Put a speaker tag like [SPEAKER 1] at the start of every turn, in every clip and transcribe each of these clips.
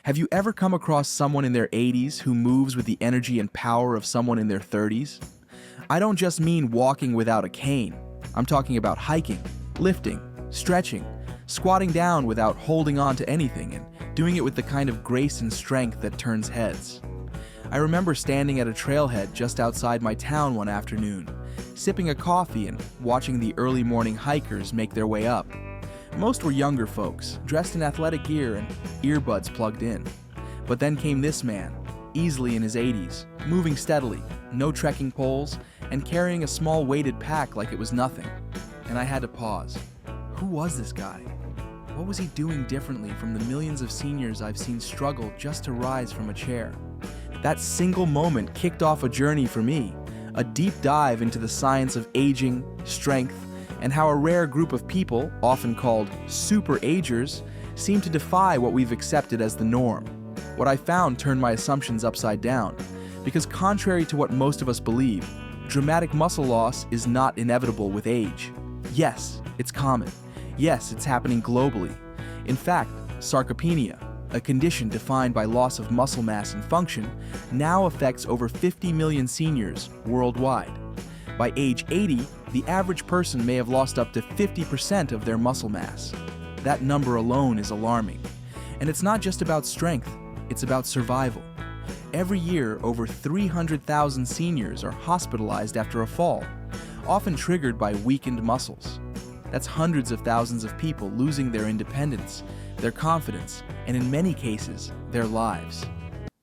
[SPEAKER 1] Have you ever come across someone in their 80s who moves with the energy and power of someone in their 30s? I don't just mean walking without a cane. I'm talking about hiking, lifting, stretching, squatting down without holding on to anything, and doing it with the kind of grace and strength that turns heads. I remember standing at a trailhead just outside my town one afternoon, sipping a coffee and watching the early morning hikers make their way up. Most were younger folks, dressed in athletic gear and earbuds plugged in. But then came this man, easily in his 80s, moving steadily, no trekking poles, and carrying a small weighted pack like it was nothing. And I had to pause. Who was this guy? What was he doing differently from the millions of seniors I've seen struggle just to rise from a chair? That single moment kicked off a journey for me, a deep dive into the science of aging, strength, and how a rare group of people, often called super agers, seem to defy what we've accepted as the norm. What I found turned my assumptions upside down, because contrary to what most of us believe, dramatic muscle loss is not inevitable with age. Yes, it's common. Yes, it's happening globally. In fact, sarcopenia, a condition defined by loss of muscle mass and function, now affects over 50 million seniors worldwide. By age 80, the average person may have lost up to 50% of their muscle mass. That number alone is alarming. And it's not just about strength, it's about survival. Every year, over 300,000 seniors are hospitalized after a fall, often triggered by weakened muscles. That's hundreds of thousands of people losing their independence, their confidence, and in many cases, their lives.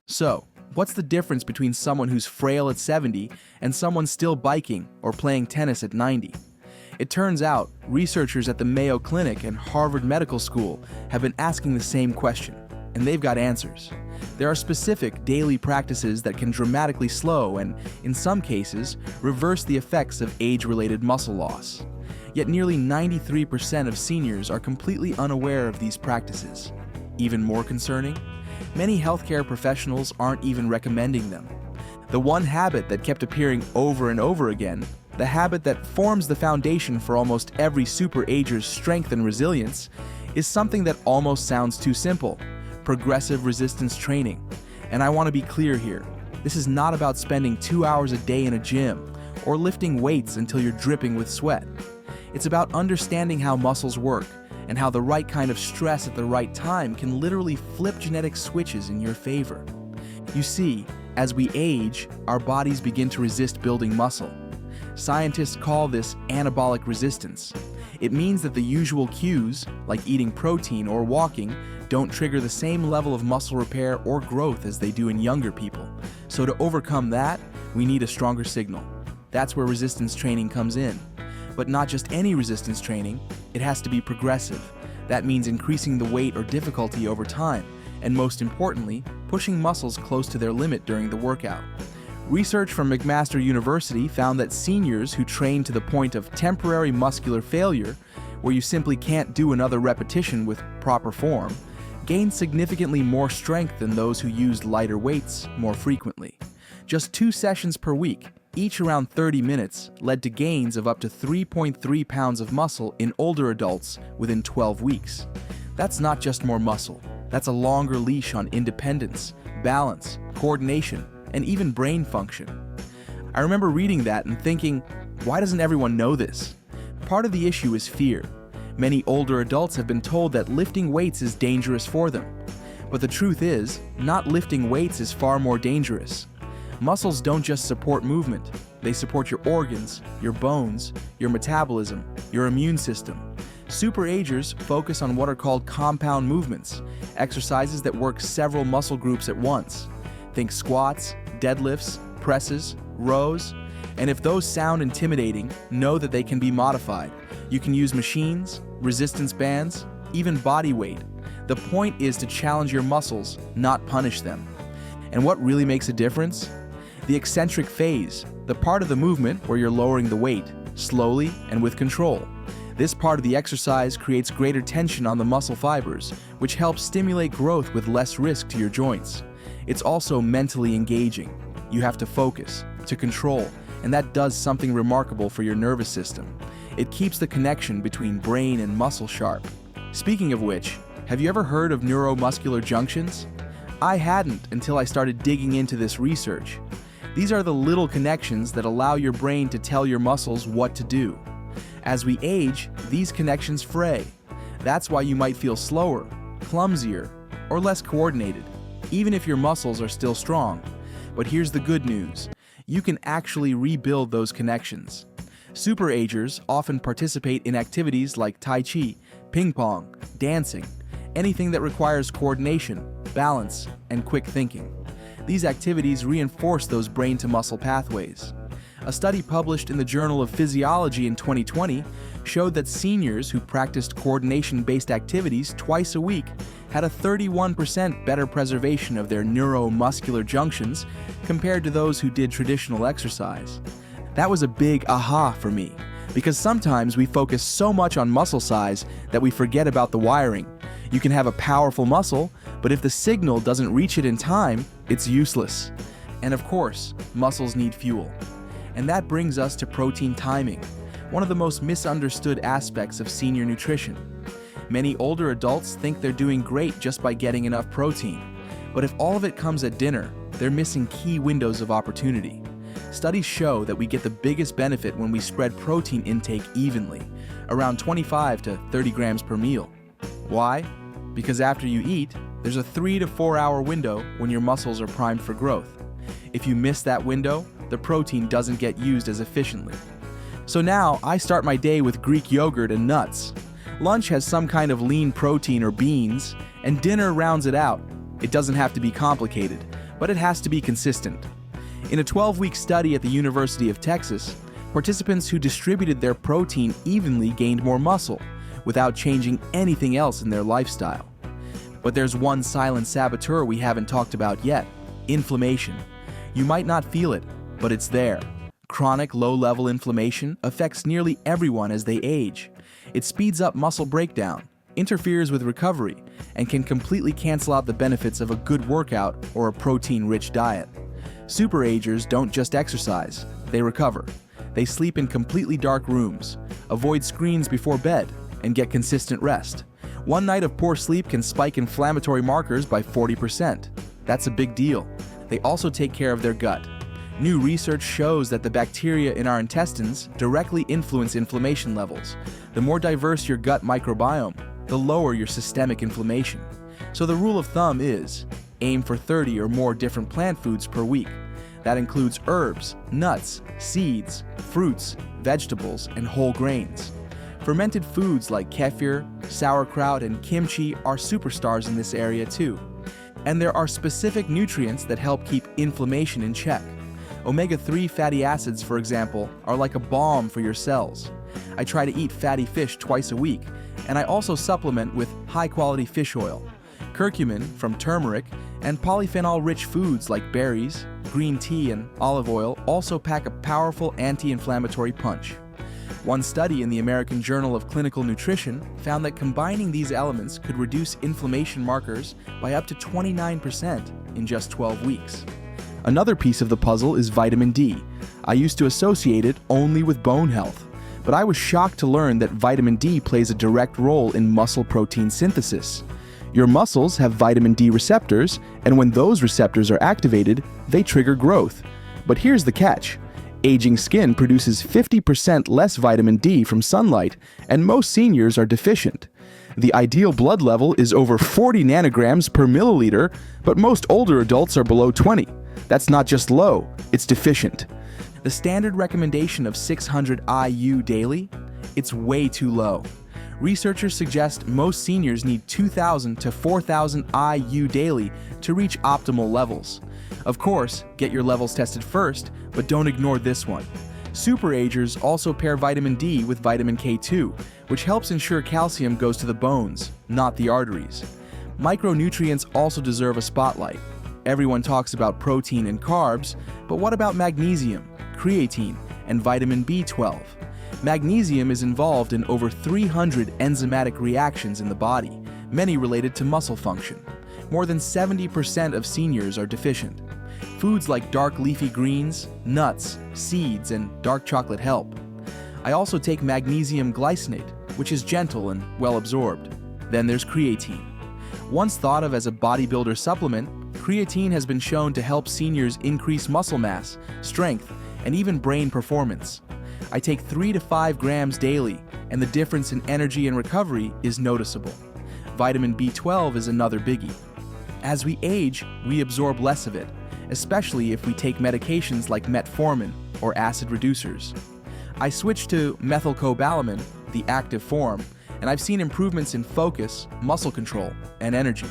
[SPEAKER 1] So, what's the difference between someone who's frail at 70 and someone still biking or playing tennis at 90? It turns out, researchers at the Mayo Clinic and Harvard Medical School have been asking the same question, and they've got answers. There are specific daily practices that can dramatically slow and, in some cases, reverse the effects of age-related muscle loss. Yet nearly 93% of seniors are completely unaware of these practices. Even more concerning, many healthcare professionals aren't even recommending them. The one habit that kept appearing over and over again, the habit that forms the foundation for almost every super ager's strength and resilience, is something that almost sounds too simple: progressive resistance training. And I want to be clear here. This is not about spending 2 hours a day in a gym or lifting weights until you're dripping with sweat. It's about understanding how muscles work and how the right kind of stress at the right time can literally flip genetic switches in your favor. You see, as we age, our bodies begin to resist building muscle. Scientists call this anabolic resistance. It means that the usual cues, like eating protein or walking, don't trigger the same level of muscle repair or growth as they do in younger people. So to overcome that, we need a stronger signal. That's where resistance training comes in. But not just any resistance training, it has to be progressive. That means increasing the weight or difficulty over time, and most importantly, pushing muscles close to their limit during the workout. Research from McMaster University found that seniors who train to the point of temporary muscular failure, where you simply can't do another repetition with proper form, gain significantly more strength than those who used lighter weights more frequently. Just 2 sessions per week, each around 30 minutes, led to gains of up to 3.3 pounds of muscle in older adults within 12 weeks. That's not just more muscle. That's a longer leash on independence, balance, coordination, and even brain function. I remember reading that and thinking, why doesn't everyone know this? Part of the issue is fear. Many older adults have been told that lifting weights is dangerous for them. But the truth is, not lifting weights is far more dangerous. Muscles don't just support movement, they support your organs, your bones, your metabolism, your immune system. Super agers focus on what are called compound movements, exercises that work several muscle groups at once. Think squats, deadlifts, presses, rows, and if those sound intimidating, know that they can be modified. You can use machines, resistance bands, even body weight. The point is to challenge your muscles, not punish them. And what really makes a difference? The eccentric phase, the part of the movement where you're lowering the weight, slowly and with control. This part of the exercise creates greater tension on the muscle fibers, which helps stimulate growth with less risk to your joints. It's also mentally engaging. You have to focus, to control, and that does something remarkable for your nervous system. It keeps the connection between brain and muscle sharp. Speaking of which, have you ever heard of neuromuscular junctions? I hadn't until I started digging into this research. These are the little connections that allow your brain to tell your muscles what to do. As we age, these connections fray. That's why you might feel slower, clumsier, or less coordinated, even if your muscles are still strong. But here's the good news. You can actually rebuild those connections. Superagers often participate in activities like Tai Chi, ping pong, dancing, anything that requires coordination, balance, and quick thinking. These activities reinforce those brain-to-muscle pathways. A study published in the Journal of Physiology in 2020 showed that seniors who practiced coordination-based activities twice a week had a 31% better preservation of their neuromuscular junctions compared to those who did traditional exercise. That was a big aha for me, because sometimes we focus so much on muscle size that we forget about the wiring. You can have a powerful muscle, but if the signal doesn't reach it in time, it's useless. And of course, muscles need fuel. And that brings us to protein timing, one of the most misunderstood aspects of senior nutrition. Many older adults think they're doing great just by getting enough protein. But if all of it comes at dinner, they're missing key windows of opportunity. Studies show that we get the biggest benefit when we spread protein intake evenly, around 25 to 30 grams per meal. Why? Because after you eat, there's a 3 to 4 hour window when your muscles are primed for growth. If you miss that window, the protein doesn't get used as efficiently. So now I start my day with Greek yogurt and nuts. Lunch has some kind of lean protein or beans, and dinner rounds it out. It doesn't have to be complicated, but it has to be consistent. In a 12-week study at the University of Texas, participants who distributed their protein evenly gained more muscle, without changing anything else in their lifestyle. But there's one silent saboteur we haven't talked about yet: inflammation. You might not feel it, but it's there. Chronic low-level inflammation affects nearly everyone as they age. It speeds up muscle breakdown, interferes with recovery, and can completely cancel out the benefits of a good workout or a protein-rich diet. Superagers don't just exercise, they recover. They sleep in completely dark rooms, avoid screens before bed, and get consistent rest. One night of poor sleep can spike inflammatory markers by 40%. That's a big deal. They also take care of their gut. New research shows that the bacteria in our intestines directly influence inflammation levels. The more diverse your gut microbiome, the lower your systemic inflammation. So the rule of thumb is, aim for 30 or more different plant foods per week. That includes herbs, nuts, seeds, fruits, vegetables, and whole grains. Fermented foods like kefir, sauerkraut, and kimchi are superstars in this area too. And there are specific nutrients that help keep inflammation in check. Omega-3 fatty acids, for example, are like a balm for your cells. I try to eat fatty fish twice a week, and I also supplement with high-quality fish oil. Curcumin from turmeric and polyphenol-rich foods like berries, green tea, and olive oil also pack a powerful anti-inflammatory punch. One study in the American Journal of Clinical Nutrition found that combining these elements could reduce inflammation markers by up to 29% in just 12 weeks. Another piece of the puzzle is vitamin D. I used to associate it only with bone health, but I was shocked to learn that vitamin D plays a direct role in muscle protein synthesis. Your muscles have vitamin D receptors, and when those receptors are activated, they trigger growth. But here's the catch. Aging skin produces 50% less vitamin D from sunlight, and most seniors are deficient. The ideal blood level is over 40 nanograms per milliliter, but most older adults are below 20. That's not just low, it's deficient. The standard recommendation of 600 IU daily? It's way too low. Researchers suggest most seniors need 2,000 to 4,000 IU daily to reach optimal levels. Of course, get your levels tested first, but don't ignore this one. Superagers also pair vitamin D with vitamin K2, which helps ensure calcium goes to the bones, not the arteries. Micronutrients also deserve a spotlight. Everyone talks about protein and carbs, but what about magnesium, creatine, and vitamin B12? Magnesium is involved in over 300 enzymatic reactions in the body, many related to muscle function. More than 70% of seniors are deficient. Foods like dark leafy greens, nuts, seeds, and dark chocolate help. I also take magnesium glycinate, which is gentle and well absorbed. Then there's creatine. Once thought of as a bodybuilder supplement, Creatine has been shown to help seniors increase muscle mass, strength, and even brain performance. I take 3 to 5 grams daily, and the difference in energy and recovery is noticeable. Vitamin B12 is another biggie. As we age, we absorb less of it, especially if we take medications like metformin or acid reducers. I switched to methylcobalamin, the active form, and I've seen improvements in focus, muscle control, and energy.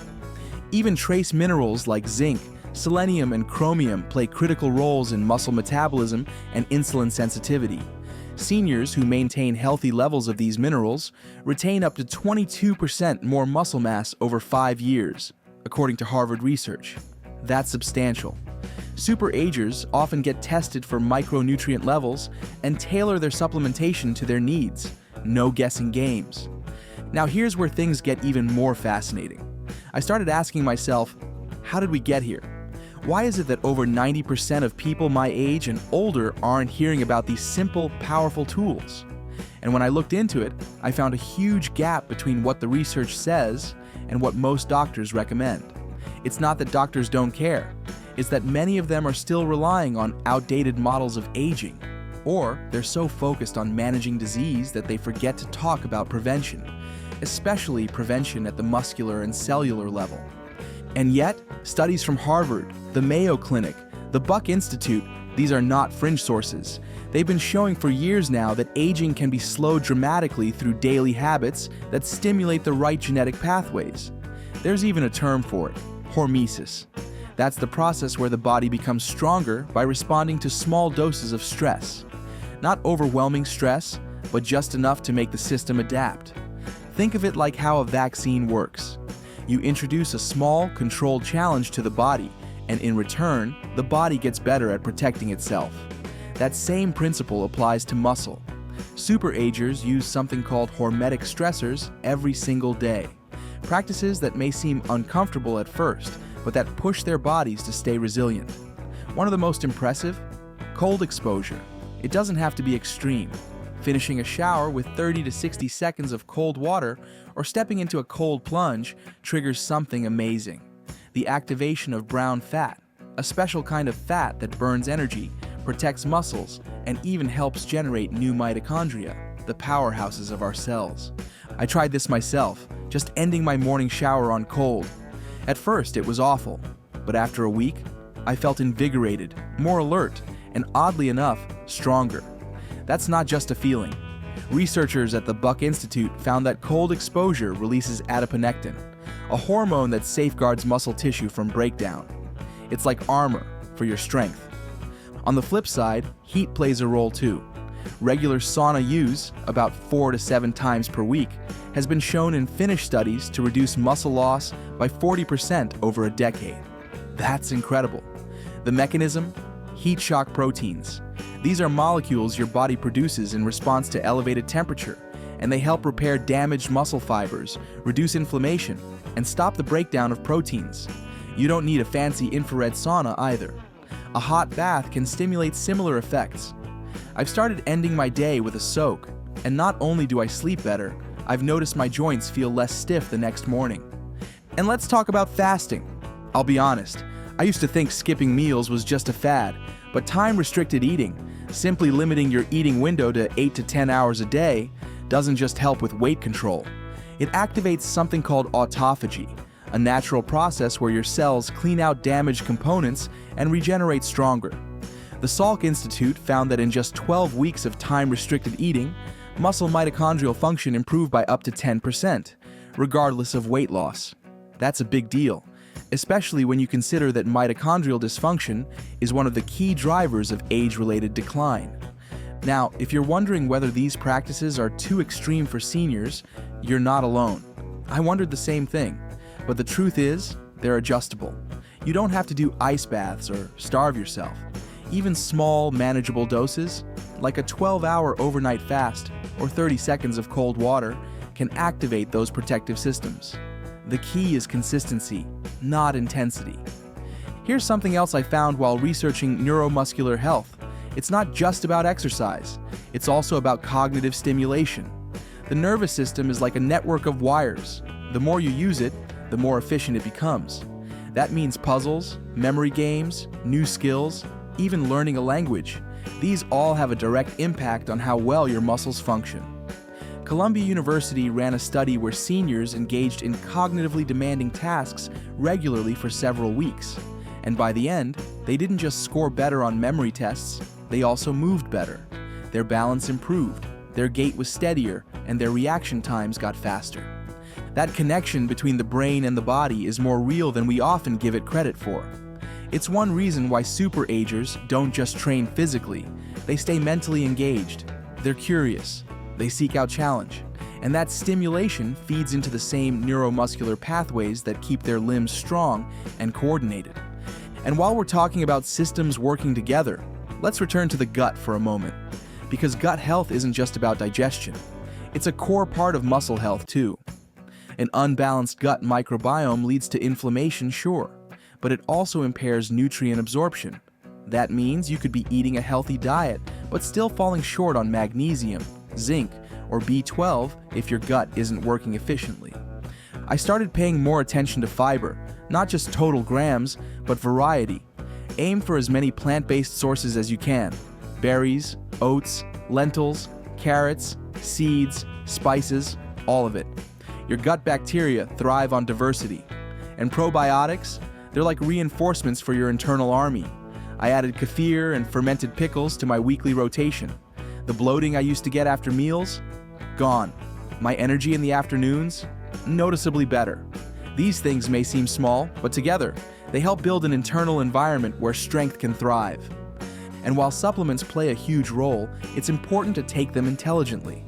[SPEAKER 1] Even trace minerals like zinc, selenium, and chromium play critical roles in muscle metabolism and insulin sensitivity. Seniors who maintain healthy levels of these minerals retain up to 22% more muscle mass over 5 years, according to Harvard research. That's substantial. Superagers often get tested for micronutrient levels and tailor their supplementation to their needs. No guessing games. Now here's where things get even more fascinating. I started asking myself, how did we get here? Why is it that over 90% of people my age and older aren't hearing about these simple, powerful tools? And when I looked into it, I found a huge gap between what the research says and what most doctors recommend. It's not that doctors don't care, it's that many of them are still relying on outdated models of aging, or they're so focused on managing disease that they forget to talk about prevention, especially prevention at the muscular and cellular level. And yet, studies from Harvard, the Mayo Clinic, the Buck Institute, these are not fringe sources. They've been showing for years now that aging can be slowed dramatically through daily habits that stimulate the right genetic pathways. There's even a term for it, hormesis. That's the process where the body becomes stronger by responding to small doses of stress. Not overwhelming stress, but just enough to make the system adapt. Think of it like how a vaccine works. You introduce a small, controlled challenge to the body, and in return, the body gets better at protecting itself. That same principle applies to muscle. Superagers use something called hormetic stressors every single day. Practices that may seem uncomfortable at first, but that push their bodies to stay resilient. One of the most impressive? Cold exposure. It doesn't have to be extreme. Finishing a shower with 30 to 60 seconds of cold water or stepping into a cold plunge triggers something amazing. The activation of brown fat, a special kind of fat that burns energy, protects muscles, and even helps generate new mitochondria, the powerhouses of our cells. I tried this myself, just ending my morning shower on cold. At first, it was awful, but after a week, I felt invigorated, more alert, and oddly enough, stronger. That's not just a feeling. Researchers at the Buck Institute found that cold exposure releases adiponectin, a hormone that safeguards muscle tissue from breakdown. It's like armor for your strength. On the flip side, heat plays a role too. Regular sauna use, about 4 to 7 times per week, has been shown in Finnish studies to reduce muscle loss by 40% over a decade. That's incredible. The mechanism? Heat shock proteins. These are molecules your body produces in response to elevated temperature, and they help repair damaged muscle fibers, reduce inflammation, and stop the breakdown of proteins. You don't need a fancy infrared sauna either. A hot bath can stimulate similar effects. I've started ending my day with a soak, and not only do I sleep better, I've noticed my joints feel less stiff the next morning. And let's talk about fasting. I'll be honest, I used to think skipping meals was just a fad, but time-restricted eating, simply limiting your eating window to 8 to 10 hours a day, doesn't just help with weight control. It activates something called autophagy, a natural process where your cells clean out damaged components and regenerate stronger. The Salk Institute found that in just 12 weeks of time-restricted eating, muscle mitochondrial function improved by up to 10%, regardless of weight loss. That's a big deal, especially when you consider that mitochondrial dysfunction is one of the key drivers of age-related decline. Now, if you're wondering whether these practices are too extreme for seniors, you're not alone. I wondered the same thing, but the truth is, they're adjustable. You don't have to do ice baths or starve yourself. Even small, manageable doses, like a 12-hour overnight fast or 30 seconds of cold water, can activate those protective systems. The key is consistency, not intensity. Here's something else I found while researching neuromuscular health. It's not just about exercise, it's also about cognitive stimulation. The nervous system is like a network of wires. The more you use it, the more efficient it becomes. That means puzzles, memory games, new skills, even learning a language. These all have a direct impact on how well your muscles function. Columbia University ran a study where seniors engaged in cognitively demanding tasks regularly for several weeks. And by the end, they didn't just score better on memory tests, they also moved better. Their balance improved, their gait was steadier, and their reaction times got faster. That connection between the brain and the body is more real than we often give it credit for. It's one reason why super-agers don't just train physically, they stay mentally engaged. They're curious, they seek out challenge, and that stimulation feeds into the same neuromuscular pathways that keep their limbs strong and coordinated. And while we're talking about systems working together, let's return to the gut for a moment. Because gut health isn't just about digestion. It's a core part of muscle health too. An unbalanced gut microbiome leads to inflammation, sure, but it also impairs nutrient absorption. That means you could be eating a healthy diet, but still falling short on magnesium, zinc, or B12 if your gut isn't working efficiently. I started paying more attention to fiber, not just total grams, but variety. Aim for as many plant-based sources as you can. Berries, oats, lentils, carrots, seeds, spices, all of it. Your gut bacteria thrive on diversity. And probiotics, they're like reinforcements for your internal army. I added kefir and fermented pickles to my weekly rotation. The bloating I used to get after meals? Gone. My energy in the afternoons? Noticeably better. These things may seem small, but together, they help build an internal environment where strength can thrive. And while supplements play a huge role, it's important to take them intelligently.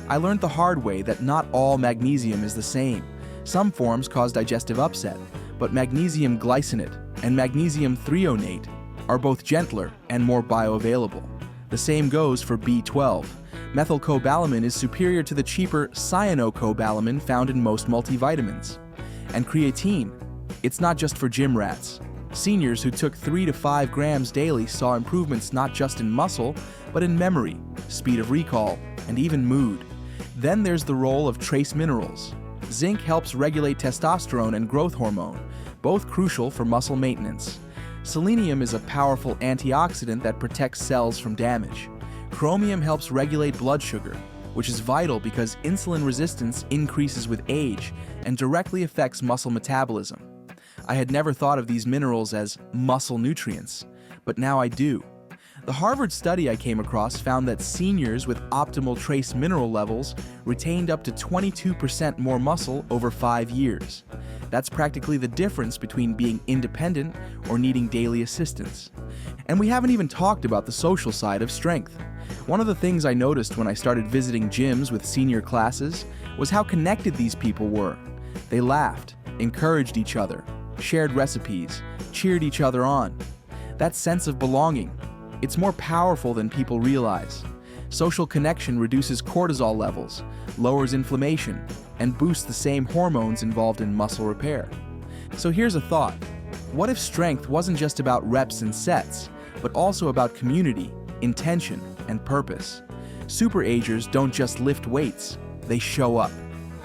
[SPEAKER 1] I learned the hard way that not all magnesium is the same. Some forms cause digestive upset, but magnesium glycinate and magnesium threonate are both gentler and more bioavailable. The same goes for B12. Methylcobalamin is superior to the cheaper cyanocobalamin found in most multivitamins. And creatine, it's not just for gym rats. Seniors who took 3 to 5 grams daily saw improvements not just in muscle, but in memory, speed of recall, and even mood. Then there's the role of trace minerals. Zinc helps regulate testosterone and growth hormone, both crucial for muscle maintenance. Selenium is a powerful antioxidant that protects cells from damage. Chromium helps regulate blood sugar, which is vital because insulin resistance increases with age and directly affects muscle metabolism. I had never thought of these minerals as muscle nutrients, but now I do. The Harvard study I came across found that seniors with optimal trace mineral levels retained up to 22% more muscle over 5 years. That's practically the difference between being independent or needing daily assistance. And we haven't even talked about the social side of strength. One of the things I noticed when I started visiting gyms with senior classes was how connected these people were. They laughed, encouraged each other, shared recipes, cheered each other on. That sense of belonging, it's more powerful than people realize. Social connection reduces cortisol levels, lowers inflammation, and boosts the same hormones involved in muscle repair. So here's a thought. What if strength wasn't just about reps and sets, but also about community, intention, and purpose? Super-agers don't just lift weights, they show up.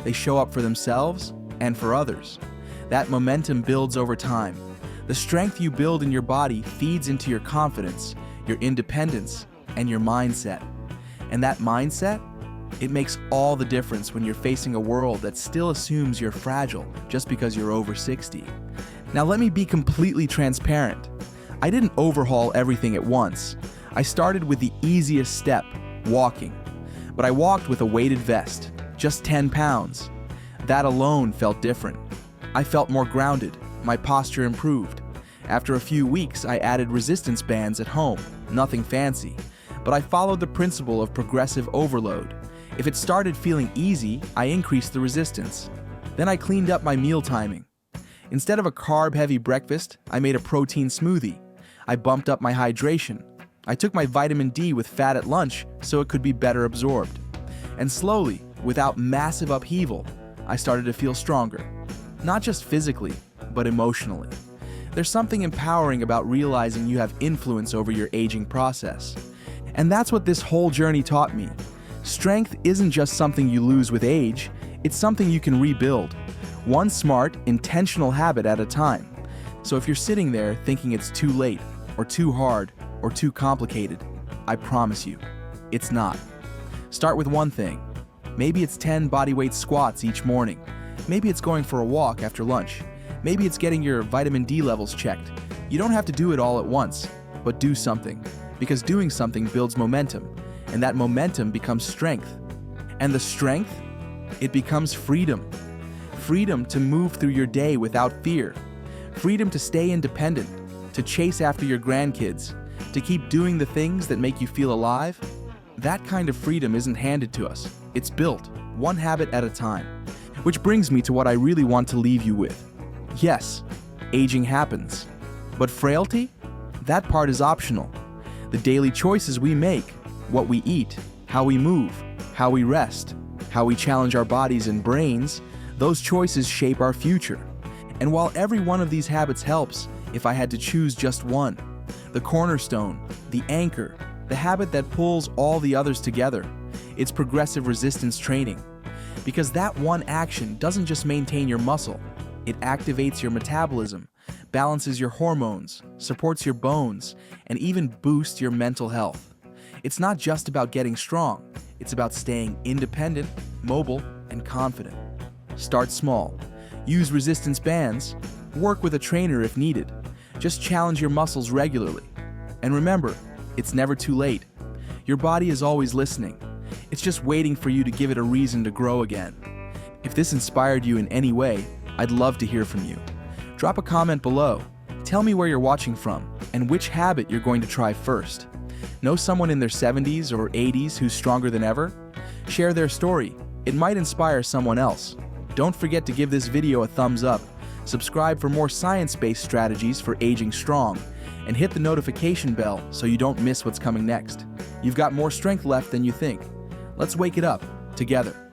[SPEAKER 1] They show up for themselves and for others. That momentum builds over time. The strength you build in your body feeds into your confidence, your independence, and your mindset. And that mindset, it makes all the difference when you're facing a world that still assumes you're fragile just because you're over 60. Now let me be completely transparent. I didn't overhaul everything at once. I started with the easiest step, walking. But I walked with a weighted vest, just 10 pounds. That alone felt different. I felt more grounded, my posture improved. After a few weeks, I added resistance bands at home, nothing fancy, but I followed the principle of progressive overload. If it started feeling easy, I increased the resistance. Then I cleaned up my meal timing. Instead of a carb-heavy breakfast, I made a protein smoothie. I bumped up my hydration. I took my vitamin D with fat at lunch so it could be better absorbed. And slowly, without massive upheaval, I started to feel stronger. Not just physically, but emotionally. There's something empowering about realizing you have influence over your aging process. And that's what this whole journey taught me. Strength isn't just something you lose with age, it's something you can rebuild. One smart, intentional habit at a time. So if you're sitting there thinking it's too late, or too hard, or too complicated, I promise you, it's not. Start with one thing. Maybe it's 10 bodyweight squats each morning. Maybe it's going for a walk after lunch. Maybe it's getting your vitamin D levels checked. You don't have to do it all at once, but do something, because doing something builds momentum, and that momentum becomes strength. And the strength, it becomes freedom. Freedom to move through your day without fear. Freedom to stay independent, to chase after your grandkids, to keep doing the things that make you feel alive. That kind of freedom isn't handed to us. It's built, one habit at a time. Which brings me to what I really want to leave you with. Yes, aging happens. But frailty? That part is optional. The daily choices we make, what we eat, how we move, how we rest, how we challenge our bodies and brains, those choices shape our future. And while every one of these habits helps, if I had to choose just one, the cornerstone, the anchor, the habit that pulls all the others together, it's progressive resistance training. Because that one action doesn't just maintain your muscle, it activates your metabolism, balances your hormones, supports your bones, and even boosts your mental health. It's not just about getting strong, it's about staying independent, mobile, and confident. Start small. Use resistance bands. Work with a trainer if needed. Just challenge your muscles regularly. And remember, it's never too late. Your body is always listening. It's just waiting for you to give it a reason to grow again. If this inspired you in any way, I'd love to hear from you. Drop a comment below. Tell me where you're watching from and which habit you're going to try first. Know someone in their 70s or 80s who's stronger than ever? Share their story. It might inspire someone else. Don't forget to give this video a thumbs up, subscribe for more science-based strategies for aging strong, and hit the notification bell so you don't miss what's coming next. You've got more strength left than you think. Let's wake it up together.